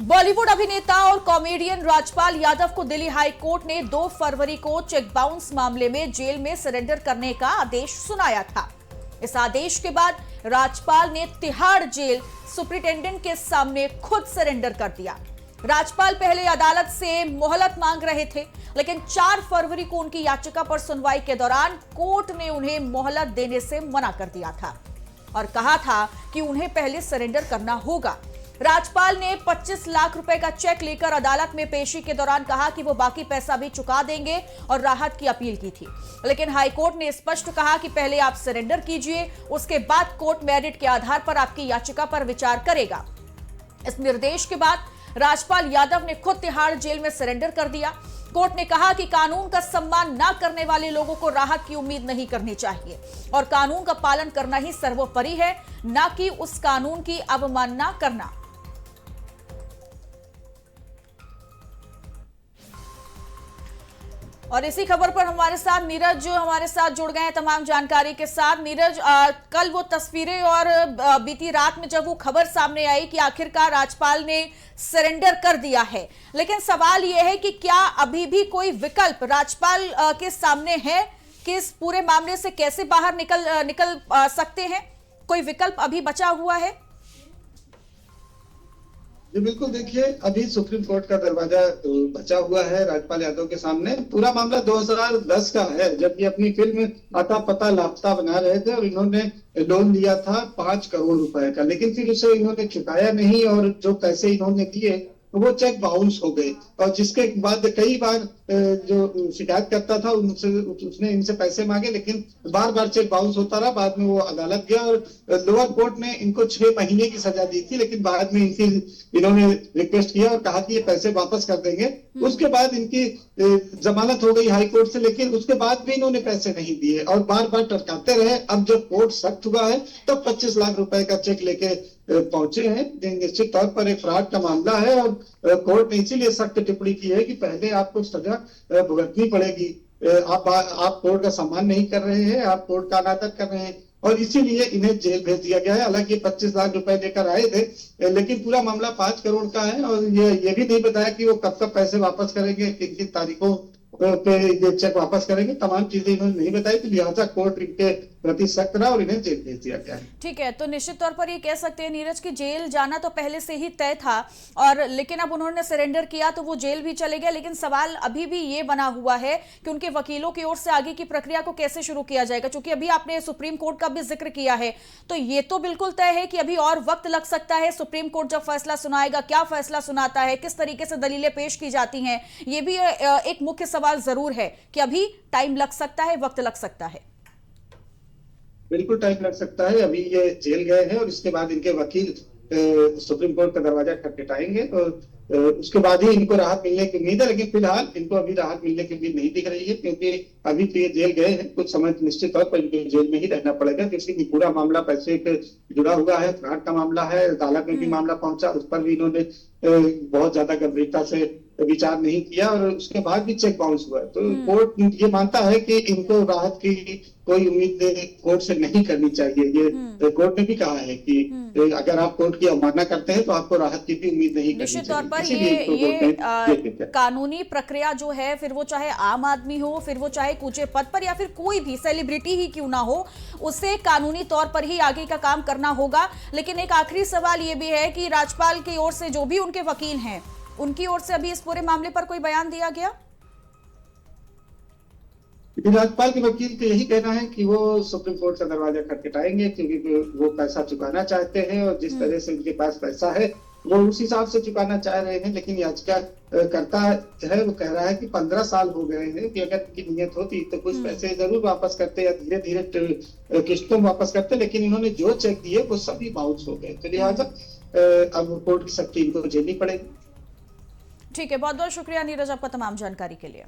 बॉलीवुड अभिनेता और कॉमेडियन राजपाल यादव को दिल्ली हाई कोर्ट ने 2 फरवरी को चेक बाउंस मामले में जेल में सरेंडर करने का आदेश सुनाया था। इस आदेश के बाद राजपाल ने तिहाड़ जेल सुपरिटेंडेंट के सामने खुद सरेंडर कर दिया। राजपाल पहले अदालत से मोहलत मांग रहे थे, लेकिन 4 फरवरी को उनकी याचिका पर सुनवाई के दौरान कोर्ट ने उन्हें मोहलत देने से मना कर दिया था और कहा था कि उन्हें पहले सरेंडर करना होगा। राजपाल ने 25 लाख रुपए का चेक लेकर अदालत में पेशी के दौरान कहा कि वो बाकी पैसा भी चुका देंगे और राहत की अपील की थी, लेकिन हाईकोर्ट ने स्पष्ट कहा कि पहले आप सरेंडर कीजिए, उसके बाद कोर्ट मेरिट के आधार पर आपकी याचिका पर विचार करेगा। इस निर्देश के बाद राजपाल यादव ने खुद तिहाड़ जेल में सरेंडर कर दिया। कोर्ट ने कहा कि कानून का सम्मान न करने वाले लोगों को राहत की उम्मीद नहीं करनी चाहिए और कानून का पालन करना ही सर्वोपरि है, न कि उस कानून की अवमानना करना। और इसी खबर पर हमारे साथ नीरज जो हमारे साथ जुड़ गए हैं तमाम जानकारी के साथ। नीरज, कल वो तस्वीरें और बीती रात में जब वो खबर सामने आई कि आखिरकार राजपाल ने सरेंडर कर दिया है, लेकिन सवाल यह है कि क्या अभी भी कोई विकल्प राजपाल के सामने है कि इस पूरे मामले से कैसे बाहर निकल सकते हैं? कोई विकल्प अभी बचा हुआ है? जी बिल्कुल, देखिए अभी सुप्रीम कोर्ट का दरवाजा बचा हुआ है राजपाल यादव के सामने। पूरा मामला 2010 का है, जब ये अपनी फिल्म अता पता लापता बना रहे थे और इन्होंने लोन लिया था 5 करोड़ रुपए का, लेकिन फिर उसे इन्होंने चुकाया नहीं और जो पैसे इन्होंने दिए तो वो चेक बाउंस हो गए। और जिसके बाद कई बार जो शिकायत करता था उसने इनसे पैसे मांगे, लेकिन बार बार चेक बाउंस होता रहा। बाद में वो अदालत गया और लोअर कोर्ट ने इनको 6 महीने की सजा दी थी, लेकिन बाद में इन्होंने रिक्वेस्ट किया और कहा कि ये पैसे वापस कर देंगे। उसके बाद इनकी जमानत हो गई हाई कोर्ट से, लेकिन उसके बाद भी इन्होंने पैसे नहीं दिए और बार बार टरकाते रहे। अब जब कोर्ट सख्त हुआ है तो 25 लाख रुपए का चेक लेके पहुंचे हैं। निश्चित तौर पर एक फ्रॉड का मामला है और कोर्ट ने इसीलिए सख्त टिप्पणी की है कि पहले आपको सजा भुगतनी पड़ेगी। आप कोर्ट का सम्मान नहीं कर रहे हैं, आप कोर्ट का अनादर कर रहे हैं और इसीलिए इन्हें जेल भेज दिया गया है। हालांकि 25 लाख रुपए लेकर आए थे, लेकिन पूरा मामला 5 करोड़ का है और ये भी नहीं बताया कि वो कब तक पैसे वापस करेंगे, किन किन तारीखों पे ये चेक वापस करेंगे। तमाम चीजें इन्होंने नहीं बताई, तो लिहाजा कोर्ट इनके प्रति सख्त रहा और इन्हें जेल भेज दिया गया है। ठीक है, तो निश्चित तौर पर ये कह सकते हैं नीरज कि जेल जाना तो पहले से ही तय था और लेकिन अब उन्होंने सरेंडर किया तो वो जेल भी चले गए। लेकिन सवाल अभी भी ये बना हुआ है कि उनके वकीलों की ओर से आगे की प्रक्रिया को कैसे शुरू किया जाएगा, क्योंकि अभी आपने सुप्रीम कोर्ट का भी जिक्र किया है, तो ये तो बिल्कुल तय है कि अभी और वक्त लग सकता है। सुप्रीम कोर्ट जब फैसला सुनाएगा, क्या फैसला सुनाता है, किस तरीके से दलीलें पेश की जाती हैं, ये भी एक मुख्य सवाल जरूर है कि अभी टाइम लग सकता है, वक्त लग सकता है। बिल्कुल टाइम लग सकता है। अभी ये जेल गए हैं और इसके बाद इनके वकील सुप्रीम कोर्ट का दरवाजा खटखटाएंगे और उसके बाद ही इनको राहत मिलने की उम्मीद है। लेकिन फिलहाल इनको अभी राहत मिलने की उम्मीद नहीं दिख रही है, क्योंकि अभी तो ये जेल गए हैं। कुछ समय निश्चित तौर पर इनको जेल में ही रहना पड़ेगा, क्योंकि पूरा मामला पैसे से जुड़ा हुआ है, फ्रॉड का मामला है। अदालत में भी मामला पहुंचा, उस पर भी इन्होंने बहुत ज्यादा गंभीरता से विचार नहीं किया और उसके बाद भी चेक बाउंस हुआ। तो कोर्ट ये मानता है कि इनको राहत की कोई उम्मीद कोर्ट से नहीं करनी चाहिए। ये कोर्ट ने भी कहा है कि अगर आप कोर्ट की अवमानना करते हैं तो आपको राहत की भी उम्मीद नहीं करनी चाहिए। निश्चित तौर पर ये कानूनी प्रक्रिया जो है, फिर वो चाहे आम आदमी हो, फिर वो चाहे ऊंचे पद पर या फिर कोई भी सेलिब्रिटी ही क्यों ना हो, उसे कानूनी तौर पर ही आगे का काम करना होगा। लेकिन एक आखिरी सवाल ये भी है कि राजपाल की ओर से जो भी उनके वकील हैं, उनकी ओर से अभी इस पूरे मामले पर कोई बयान दिया गया? राज्यपाल के वकील का यही कहना है कि वो सुप्रीम कोर्ट का दरवाजा खटखटाएंगे, क्योंकि वो पैसा चुकाना चाहते हैं और जिस तरह से उनके पास पैसा है वो उस हिसाब से चुकाना चाह रहे हैं। लेकिन याचिका करता है, वो कह रहा है कि 15 साल हो गए हैं कि अगर उनकी नियत होती तो कुछ पैसे जरूर वापस करते या धीरे धीरे किस्तों वापस करते, लेकिन इन्होंने जो चेक दिए वो सभी बाउंस हो गए। तो लिहाजा अब कोर्ट की सख्ती इनको झेलनी पड़ेगी। ठीक है, बहुत बहुत शुक्रिया नीरज आपका तमाम जानकारी के लिए।